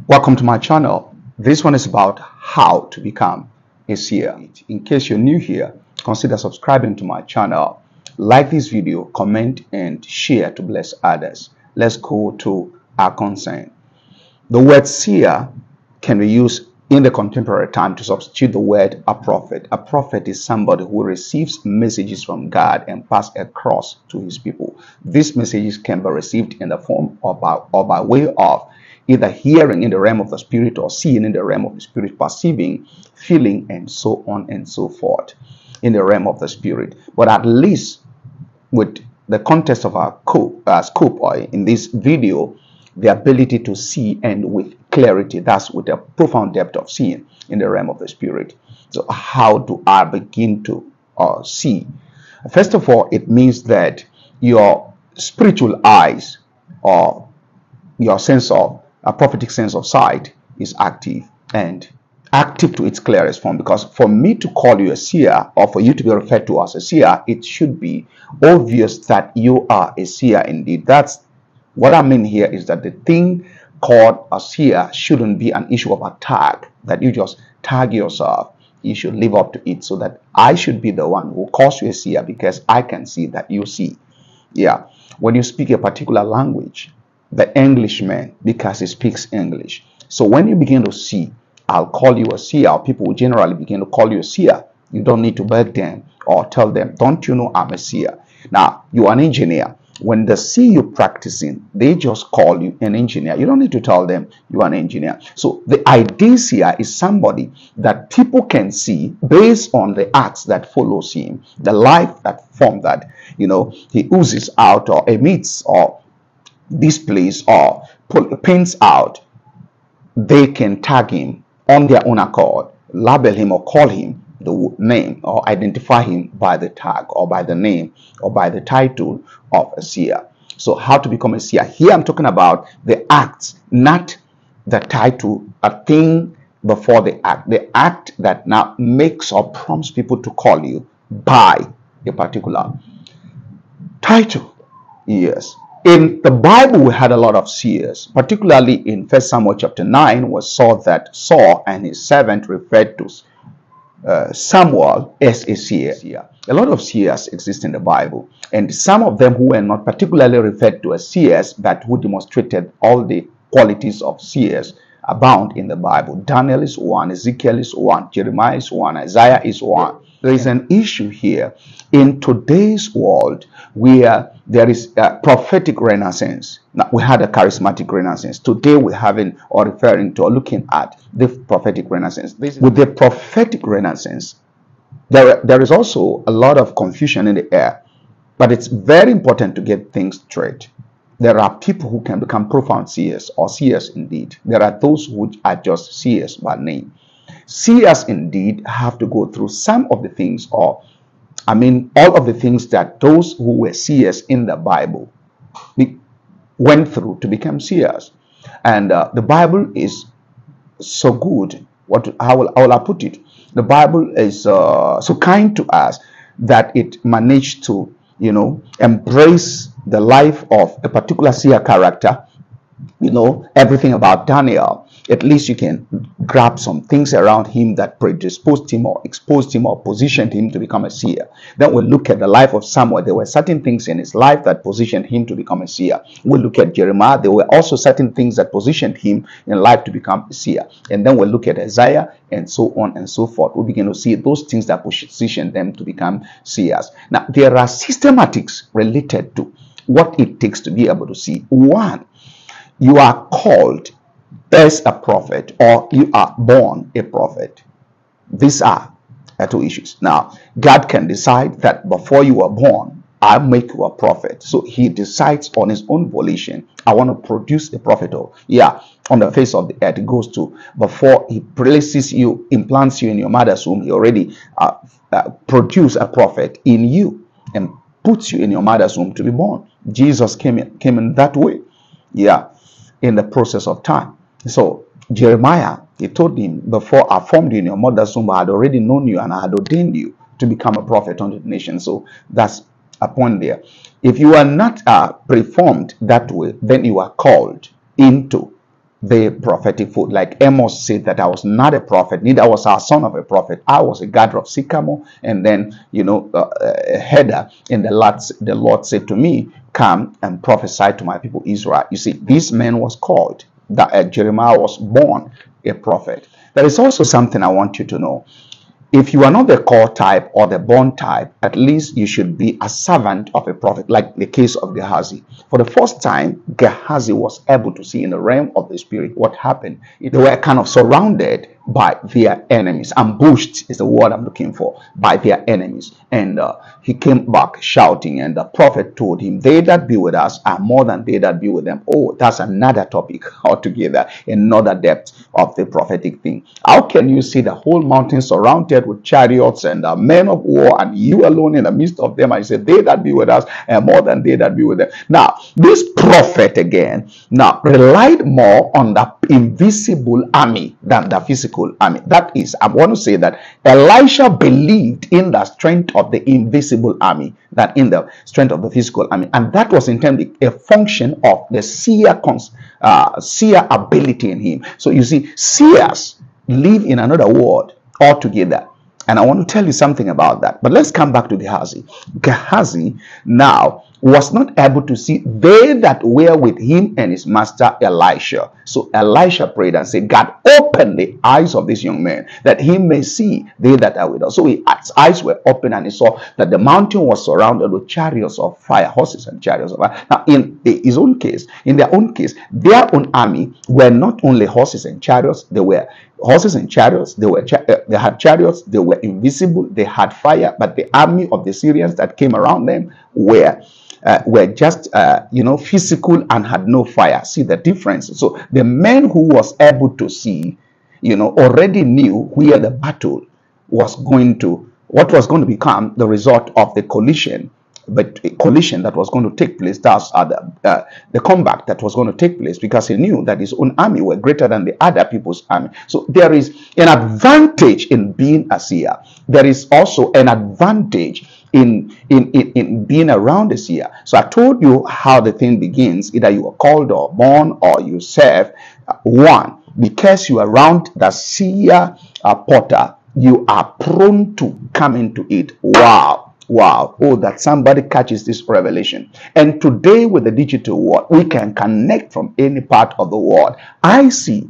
Welcome to my channel. This one is about how to become a seer. In case you're new here, consider subscribing to my channel. Like this video, comment and share to bless others. Let's go to our concern. The word seer can be used in the contemporary time to substitute the word a prophet. A prophet is somebody who receives messages from God and pass across to his people. These messages can be received in the form or by way of either hearing in the realm of the spirit or seeing in the realm of the spirit, perceiving, feeling, and so on and so forth in the realm of the spirit. But at least with the context of our scope or in this video, the ability to see and with clarity, that's with a profound depth of seeing in the realm of the spirit. So how do I begin to see? First of all, it means that your spiritual eyes or your sense of a prophetic sense of sight is active and active to its clearest form. Because for me to call you a seer or for you to be referred to as a seer, it should be obvious that you are a seer indeed. That's what I mean here, is that the thing called a seer shouldn't be an issue of a tag, that you just tag yourself. You should live up to it, so that I should be the one who calls you a seer because I can see that you see. Yeah, when you speak a particular language, the Englishman, because he speaks English. So when you begin to see, I'll call you a seer, or people will generally begin to call you a seer. You don't need to beg them or tell them, don't you know I'm a seer? Now, you're an engineer. When they see you practicing, they just call you an engineer. You don't need to tell them you are an engineer. So the ideal seer is somebody that people can see based on the acts that follows him, the life that form that, he oozes out or emits or displays or paints out. They can tag him on their own accord, label him or call him the name or identify him by the tag or by the name or by the title of a seer. So how to become a seer? Here I'm talking about the acts, not the title, a thing before the act that now makes or prompts people to call you by a particular title. Yes. In the Bible, we had a lot of seers, particularly in 1 Samuel chapter 9, we saw that Saul and his servant referred to Samuel as a seer. A lot of seers exist in the Bible, and some of them who were not particularly referred to as seers, but who demonstrated all the qualities of seers, abound in the Bible. Daniel is one, Ezekiel is one, Jeremiah is one, Isaiah is one. There is an issue here in today's world where there is a prophetic renaissance. Now, we had a charismatic renaissance. Today we're having or referring to or looking at the prophetic renaissance. With the prophetic renaissance, there is also a lot of confusion in the air, but it's very important to get things straight. There are people who can become profound seers or seers indeed. There are those who are just seers by name. Seers indeed have to go through some of the things, all of the things that those who were seers in the Bible went through to become seers. And the Bible is so good. How will I put it? The Bible is so kind to us that it managed to, embrace the life of a particular seer character. Everything about Daniel. At least you can grab some things around him that predisposed him or exposed him or positioned him to become a seer. Then we'll look at the life of Samuel. There were certain things in his life that positioned him to become a seer. We'll look at Jeremiah. There were also certain things that positioned him in life to become a seer. And then we'll look at Isaiah and so on and so forth. We'll begin to see those things that position them to become seers. Now, there are systematics related to what it takes to be able to see. One, you are called as a prophet or you are born a prophet. These are two issues. Now, God can decide that before you were born, I make you a prophet. So he decides on his own volition, I want to produce a prophet. On the face of the earth, it goes to before he places you, implants you in your mother's womb, he already produce a prophet in you and puts you in your mother's womb to be born. Jesus came in that way. In the process of time. So Jeremiah, he told him, before I formed you in your mother's womb, I had already known you and I had ordained you to become a prophet unto the nation. So that's a point there. If you are not preformed that way, then you are called into the prophetic food. Like Amos said that I was not a prophet, neither was our son of a prophet. I was a gatherer of sycamore. And then, Heather, and the Lord said to me, come and prophesy to my people Israel. You see, this man was called, that Jeremiah was born a prophet. There is also something I want you to know. If you are not the called type or the born type, at least you should be a servant of a prophet, like the case of Gehazi. For the first time, Gehazi was able to see in the realm of the spirit what happened. They were kind of surrounded by their enemies. Ambushed is the word I'm looking for, by their enemies. And he came back shouting, and the prophet told him, they that be with us are more than they that be with them. Oh, that's another topic altogether, another depth of the prophetic thing. How can you see the whole mountain surrounded with chariots and men of war, and you alone in the midst of them? I said, they that be with us are more than they that be with them. Now, this prophet again, now relied more on the invisible army than the physical army. That is, I want to say that Elisha believed in the strength of the invisible army than in the strength of the physical army, and that was intended a function of the seer ability in him. So you see, seers live in another world altogether, and I want to tell you something about that. But let's come back to Gehazi. Gehazi now was not able to see they that were with him and his master Elisha. So Elisha prayed and said, God, open the eyes of this young man that he may see they that are with us. So his eyes were open, and he saw that the mountain was surrounded with chariots of fire, horses and chariots of fire. Now in their own case, their own army were not only horses and chariots, they were horses and chariots, they had chariots, they were invisible, they had fire, but the army of the Syrians that came around them were just physical and had no fire. See the difference. So the man who was able to see, already knew where the battle was going to, what was going to become the result of the collision. But a collision that was going to take place, that's the combat that was going to take place, because he knew that his own army were greater than the other people's army. So there is an advantage in being a seer. There is also an advantage in being around the seer. So I told you how the thing begins. Either you are called or born or you serve. One, because you are around the seer portal, you are prone to come into it. Wow. Oh, that somebody catches this revelation. And today with the digital world, we can connect from any part of the world. I see,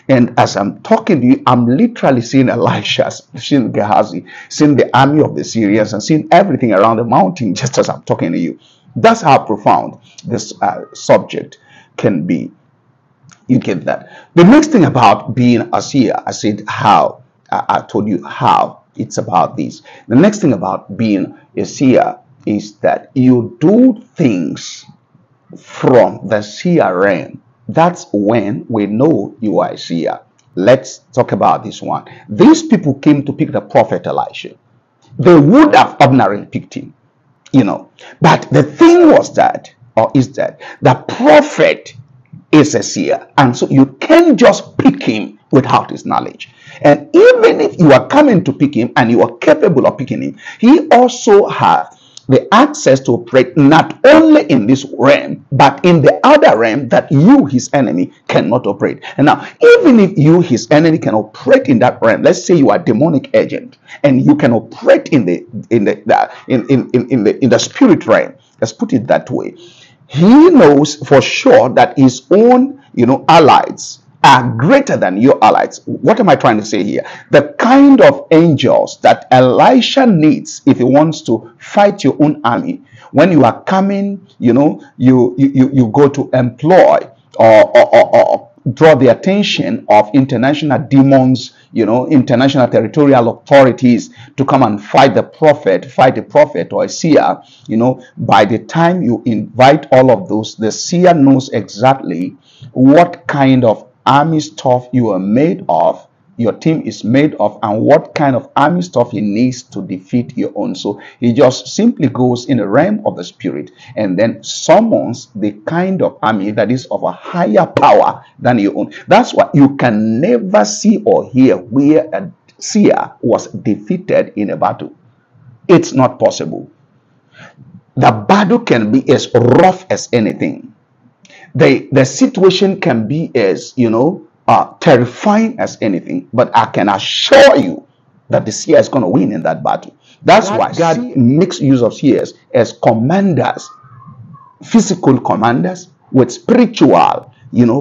and as I'm talking to you, I'm literally seeing Elisha, seeing Gehazi, seeing the army of the Syrians, and seeing everything around the mountain just as I'm talking to you. That's how profound this subject can be. You get that? The next thing about being a seer, I said how. I told you how. It's about this. The next thing about being a seer is that you do things from the seer realm. That's when we know you are a seer. Let's talk about this one. These people came to pick the prophet Elisha. They would have ordinarily picked him, But the thing was that, the prophet is a seer. And so you can't just pick him without his knowledge. And even if you are coming to pick him and you are capable of picking him, he also has the access to operate not only in this realm, but in the other realm that you, his enemy, cannot operate. And now, even if you, his enemy, can operate in that realm, let's say you are a demonic agent and you can operate in the spirit realm. Let's put it that way. He knows for sure that his own, allies are greater than your allies. What am I trying to say here? The kind of angels that Elisha needs if he wants to fight your own army, when you are coming, you go to employ or draw the attention of international demons, international territorial authorities to come and fight a prophet or a seer. By the time you invite all of those, the seer knows exactly what kind of army stuff you are made of, your team is made of, and what kind of army stuff he needs to defeat your own. So he just simply goes in the realm of the spirit and then summons the kind of army that is of a higher power than your own. That's why you can never see or hear where a seer was defeated in a battle. It's not possible. The battle can be as rough as anything. The situation can be as, terrifying as anything, but I can assure you that the seer is going to win in that battle. That's why God makes use of seers as commanders, physical commanders with spiritual,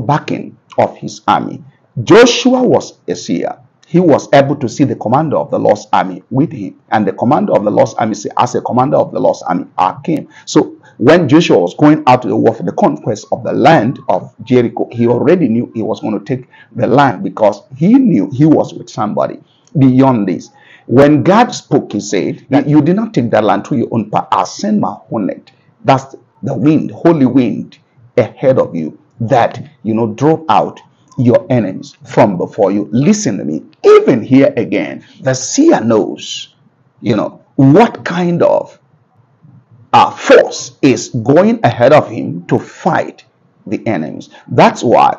backing of his army. Joshua was a seer. He was able to see the commander of the Lord's army with him. And the commander of the Lord's army said, as a commander of the Lord's army, I came. So when Joshua was going out to the war for the conquest of the land of Jericho, he already knew he was going to take the land because he knew he was with somebody beyond this. When God spoke, he said, you did not take that land to your own part. I'll send my hornet. That's the wind, holy wind ahead of you that, drove out your enemies from before you. Listen to me. Even here again, the seer knows, what kind of force is going ahead of him to fight the enemies. That's why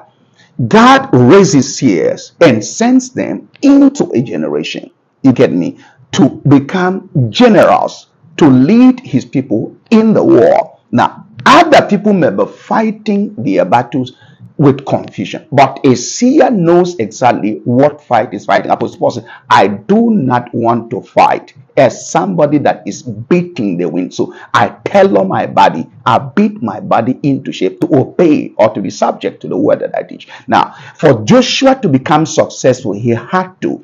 God raises seers and sends them into a generation, you get me, to become generals, to lead his people in the war. Now, other people may be fighting their battles with confusion, but a seer knows exactly what fight is fighting. Apostle Paul says, I do not want to fight as somebody that is beating the wind. So I tell on my body, I beat my body into shape to obey or to be subject to the word that I teach. Now, for Joshua to become successful, he had to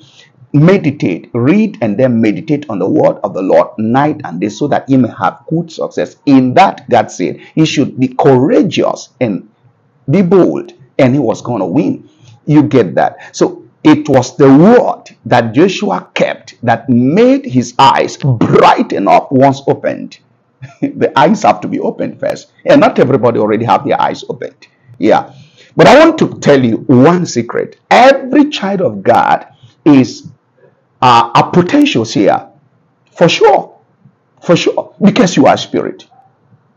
meditate, read, and then meditate on the word of the Lord night and day so that he may have good success. In that, God said he should be courageous and be bold, and he was going to win. You get that? So it was the word that Joshua kept that made his eyes brighten up once opened. The eyes have to be opened first, and not everybody already have their eyes opened. Yeah, but I want to tell you one secret. Every child of God is a potential seer, for sure, because you are a spirit.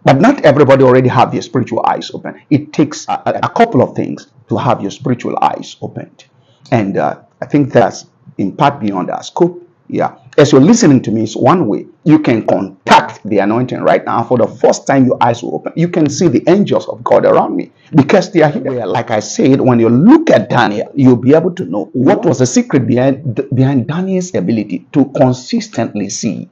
But not everybody already have their spiritual eyes open. It takes a couple of things to have your spiritual eyes opened. And I think that's in part beyond our scope. Yeah. As you're listening to me, it's one way. You can contact the anointing right now. For the first time your eyes will open, you can see the angels of God around me because they are here. Like I said, when you look at Daniel, you'll be able to know what was the secret behind Daniel's ability to consistently see.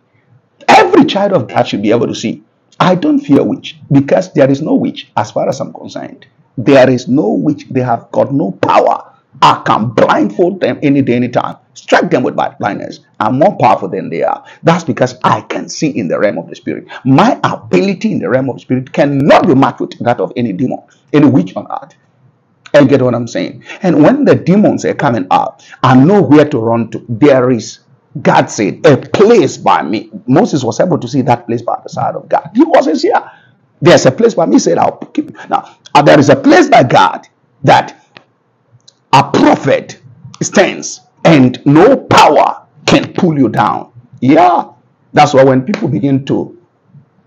Every child of God should be able to see. I don't fear witch because there is no witch as far as I'm concerned. There is no witch. They have got no power. I can blindfold them any day, anytime. Strike them with bad blindness. I'm more powerful than they are. That's because I can see in the realm of the spirit. My ability in the realm of the spirit cannot be matched with that of any demon, any witch on earth. And get what I'm saying? And when the demons are coming out, I know where to run to. There is, God said, a place by me. Moses was able to see that place by the side of God. He wasn't here. There's a place by me. He said, I'll keep you. Now, there is a place by God that a prophet stands and no power can pull you down. Yeah. That's why when people begin to,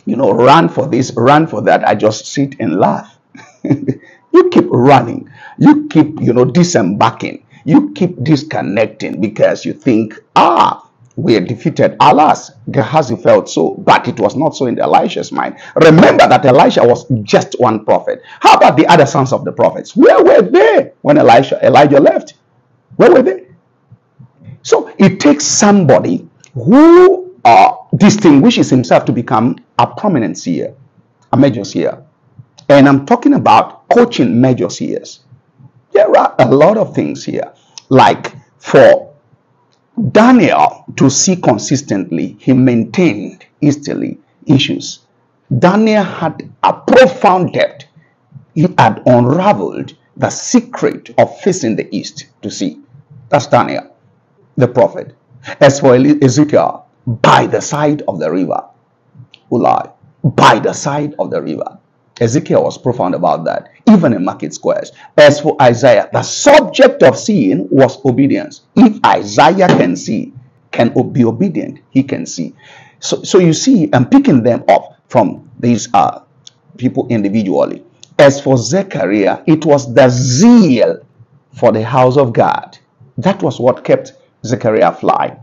run for this, run for that, I just sit and laugh. You keep running. You keep, disembarking. You keep disconnecting because you think, we are defeated. Alas, Gehazi felt so, but it was not so in Elisha's mind. Remember that Elisha was just one prophet. How about the other sons of the prophets? Where were they when Elijah left? Where were they? So it takes somebody who distinguishes himself to become a prominent seer, a major seer. And I'm talking about coaching major seers. There are a lot of things here. Like for Daniel to see consistently, he maintained easily issues. Daniel had a profound depth. He had unraveled the secret of facing the east to see. That's Daniel, the prophet. As for Ezekiel, by the side of the river, Ulai, by the side of the river. Ezekiel was profound about that, even in market squares. As for Isaiah, the subject of seeing was obedience. If Isaiah can see, can be obedient, he can see. So you see, I'm picking them up from these people individually. As for Zechariah, it was the zeal for the house of God. That was what kept Zechariah flying.